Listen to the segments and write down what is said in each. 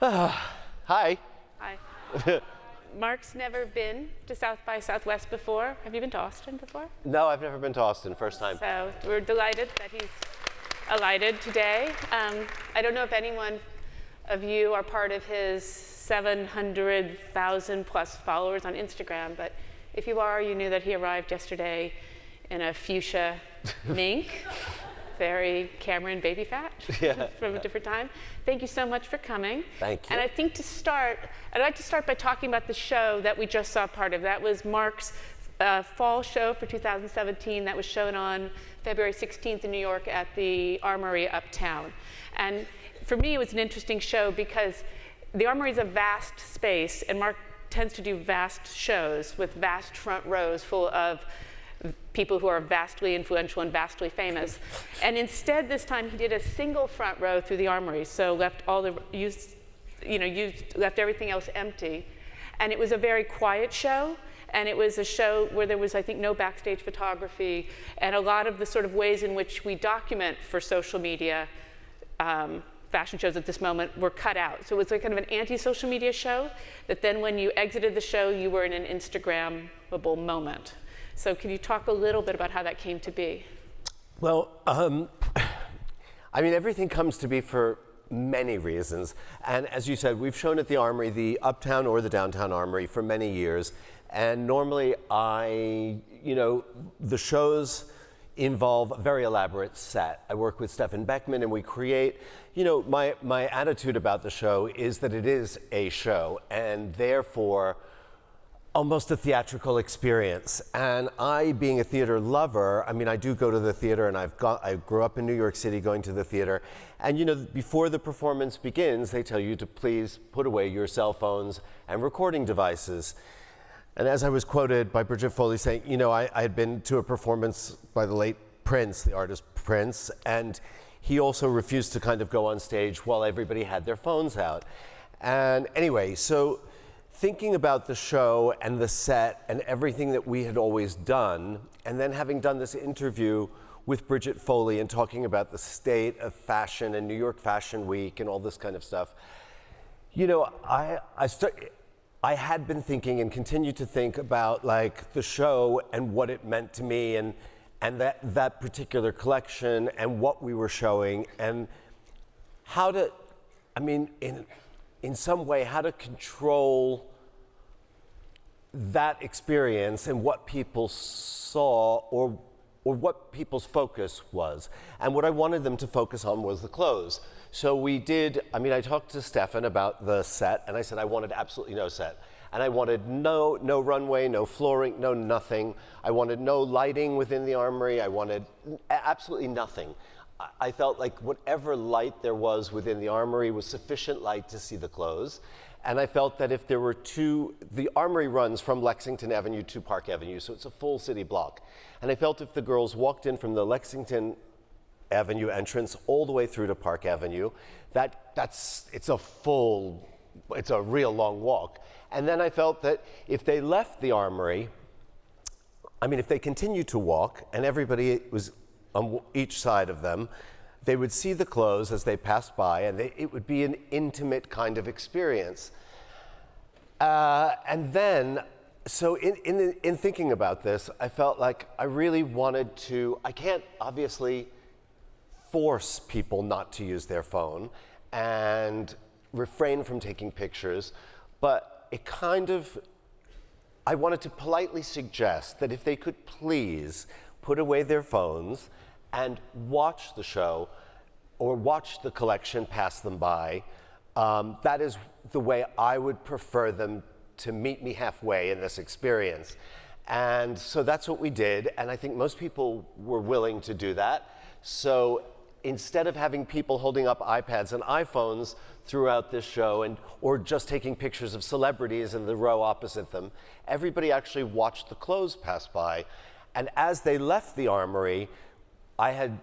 Hi. Hi. Mark's never been to South by Southwest before. Have you been to Austin before? No, I've never been to Austin, first time. So we're delighted that he's alighted today. I don't know if anyone of you are part of his 700,000 plus followers on Instagram, but if you are, you knew that he arrived yesterday in a fuchsia mink. Very Cameron baby fat from a different time. Thank you so much for coming. Thank you. And I think to start, I'd like to start by talking about the show that we just saw part of. That was Mark's fall show for 2017 that was shown on February 16th in New York at the Armory Uptown. And for me, it was an interesting show because the Armory is a vast space, and Mark tends to do vast shows with vast front rows full of people who are vastly influential and vastly famous. And instead, this time, he did a single front row through the Armory, so left left everything else empty. And it was a very quiet show, and it was a show where there was, I think, no backstage photography, and a lot of the sort of ways in which we document for social media fashion shows at this moment were cut out. So it was like kind of an anti-social media show, that then when you exited the show, you were in an Instagrammable moment. So can you talk a little bit about how that came to be? Well, I mean, everything comes to be for many reasons. And as you said, we've shown at the Armory, the Uptown or the Downtown Armory, for many years. And normally the shows involve a very elaborate set. I work with Stefan Beckman, and we create, my attitude about the show is that it is a show, and therefore almost a theatrical experience. And I, being a theater lover, I mean, I do go to the theater, and I grew up in New York City going to the theater. And before the performance begins, they tell you to please put away your cell phones and recording devices. And as I was quoted by Bridget Foley saying, I had been to a performance by the late Prince, the artist Prince, and he also refused to kind of go on stage while everybody had their phones out. And anyway, so thinking about the show and the set and everything that we had always done, and then having done this interview with Bridget Foley and talking about the state of fashion and New York Fashion Week and all this kind of stuff, I had been thinking and continue to think about like the show and what it meant to me and that particular collection and what we were showing and how to, in some way, how to control that experience and what people saw or what people's focus was. And what I wanted them to focus on was the clothes. So we did, I talked to Stefan about the set, and I said I wanted absolutely no set. And I wanted no runway, no flooring, no nothing. I wanted no lighting within the Armory. I wanted absolutely nothing. I felt like whatever light there was within the Armory was sufficient light to see the clothes. And I felt that if there were the Armory runs from Lexington Avenue to Park Avenue, so it's a full city block. And I felt if the girls walked in from the Lexington Avenue entrance all the way through to Park Avenue, it's a real long walk. And then I felt that if they left the Armory, if they continued to walk and everybody was on each side of them, they would see the clothes as they passed by, and it would be an intimate kind of experience. And then, so in thinking about this, I felt like I really wanted to, I can't obviously force people not to use their phone and refrain from taking pictures, but I wanted to politely suggest that if they could please put away their phones and watch the show or watch the collection pass them by, that is the way I would prefer them to meet me halfway in this experience. And so that's what we did, and I think most people were willing to do that. So instead of having people holding up iPads and iPhones throughout this show or just taking pictures of celebrities in the row opposite them, everybody actually watched the clothes pass by. And as they left the Armory, I had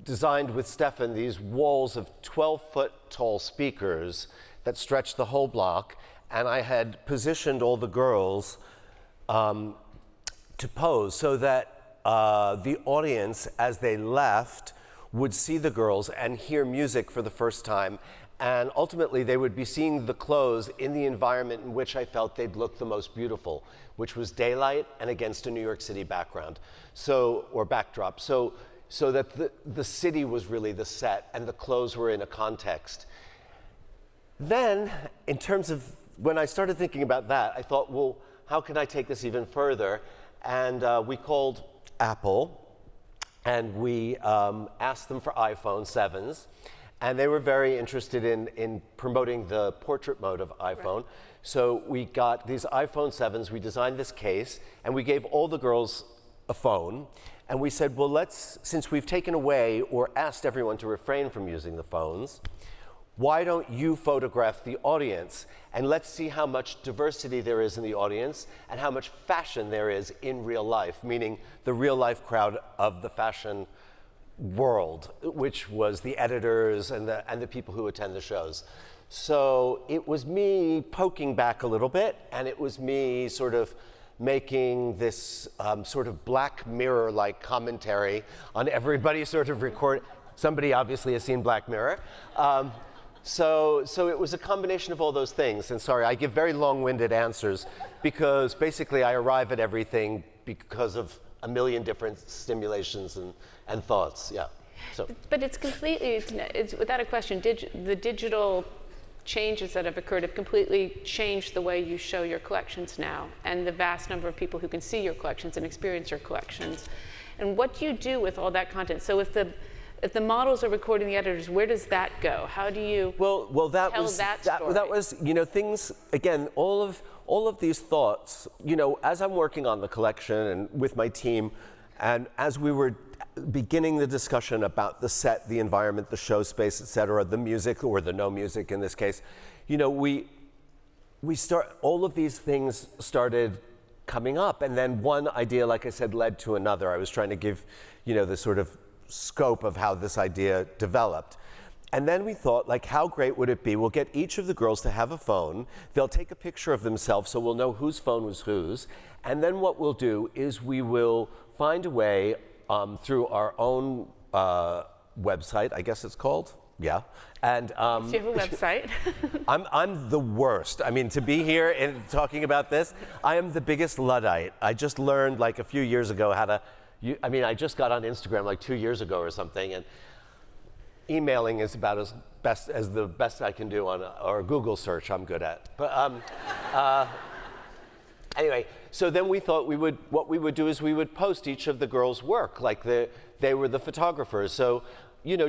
designed with Stefan these walls of 12-foot tall speakers that stretched the whole block, and I had positioned all the girls to pose so that the audience, as they left, would see the girls and hear music for the first time And ultimately, they would be seeing the clothes in the environment in which I felt they'd look the most beautiful, which was daylight and against a New York City background, or backdrop. So that the city was really the set and the clothes were in a context. Then, in terms of when I started thinking about that, I thought, well, how can I take this even further? And we called Apple and we asked them for iPhone 7s. And they were very interested in promoting the portrait mode of iPhone. Right. So we got these iPhone 7s, we designed this case, and we gave all the girls a phone. And we said, well, since we've taken away or asked everyone to refrain from using the phones, why don't you photograph the audience? And let's see how much diversity there is in the audience and how much fashion there is in real life, meaning the real life crowd of the fashion world, which was the editors and the people who attend the shows. So it was me poking back a little bit, and it was me sort of making this sort of Black Mirror-like commentary on everybody sort of record. Somebody obviously has seen Black Mirror. So it was a combination of all those things. And sorry, I give very long-winded answers because basically I arrive at everything because of a million different stimulations and thoughts, yeah. So. But it's completely, it's without a question, the digital changes that have occurred have completely changed the way you show your collections now, and the vast number of people who can see your collections and experience your collections. And what do you do with all that content? So if the models are recording the editors, where does that go? How do you tell that story? That was, things, again, all of these thoughts, as I'm working on the collection and with my team, and as we were beginning the discussion about the set, the environment, the show space, et cetera, the music or the no music in this case, all of these things started coming up. And then one idea, like I said, led to another. I was trying to give, the sort of scope of how this idea developed. And then we thought, how great would it be? We'll get each of the girls to have a phone. They'll take a picture of themselves so we'll know whose phone was whose. And then what we'll do is we will find a way through our own website, I guess it's called. Yeah. And do you have a website? I'm the worst. I mean, to be here and talking about this, I am the biggest Luddite. I just learned a few years ago how to, I just got on Instagram 2 years ago or something, and emailing is about as the best I can do or Google search I'm good at. But anyway, so then we thought what we would do is we would post each of the girls' work, they were the photographers. So,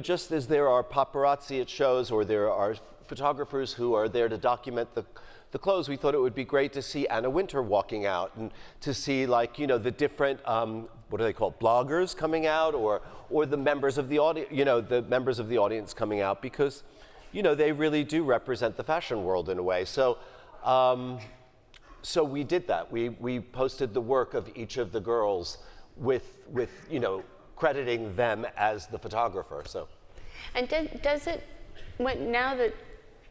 just as there are paparazzi at shows or there are photographers who are there to document the clothes, we thought it would be great to see Anna Wintour walking out and to see the different, what are they called, bloggers coming out or the members of the audience, the members of the audience coming out because, they really do represent the fashion world in a way. So we did that. We posted the work of each of the girls with crediting them as the photographer. So. And does it, now that,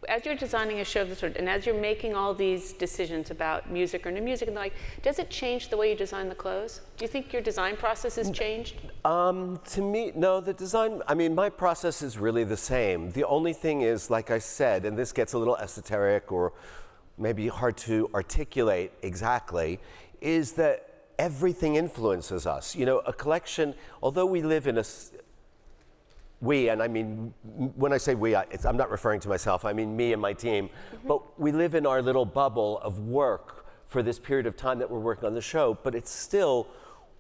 as you're designing a show of this sort, and as you're making all these decisions about music or new music and the like, does it change the way you design the clothes? Do you think your design process has changed? To me, no, the design, my process is really the same. The only thing is, like I said, and this gets a little esoteric or maybe hard to articulate exactly, is that everything influences us. A collection, although we live in when I say we, I'm not referring to myself, I mean me and my team, but we live in our little bubble of work for this period of time that we're working on the show, but it's still,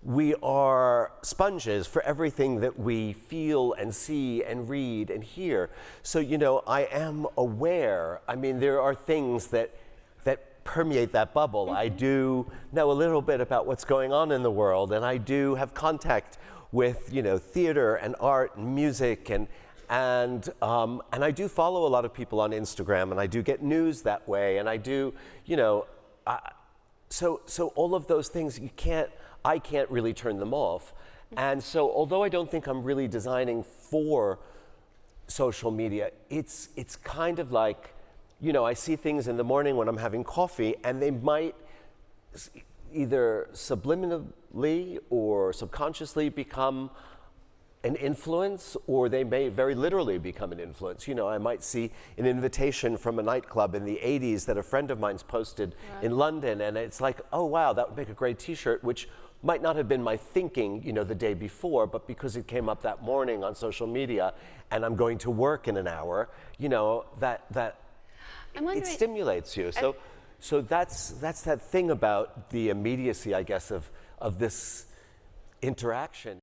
we are sponges for everything that we feel and see and read and hear. So, I am aware, there are things that permeate that bubble. I do know a little bit about what's going on in the world, and I do have contact with theater and art and music and I do follow a lot of people on Instagram, and I do get news that way, and I do so all of those things I can't really turn them off. And so although I don't think I'm really designing for social media, it's kind of like I see things in the morning when I'm having coffee, and they might either subliminally or subconsciously become an influence, or they may very literally become an influence. You know, I might see an invitation from a nightclub in the 80s that a friend of mine's posted in London, and it's like, oh wow, that would make a great t-shirt, which might not have been my thinking, you know, the day before, but because it came up that morning on social media, and I'm going to work in an hour, you know, it stimulates you. So that's that thing about the immediacy, I guess, of this interaction.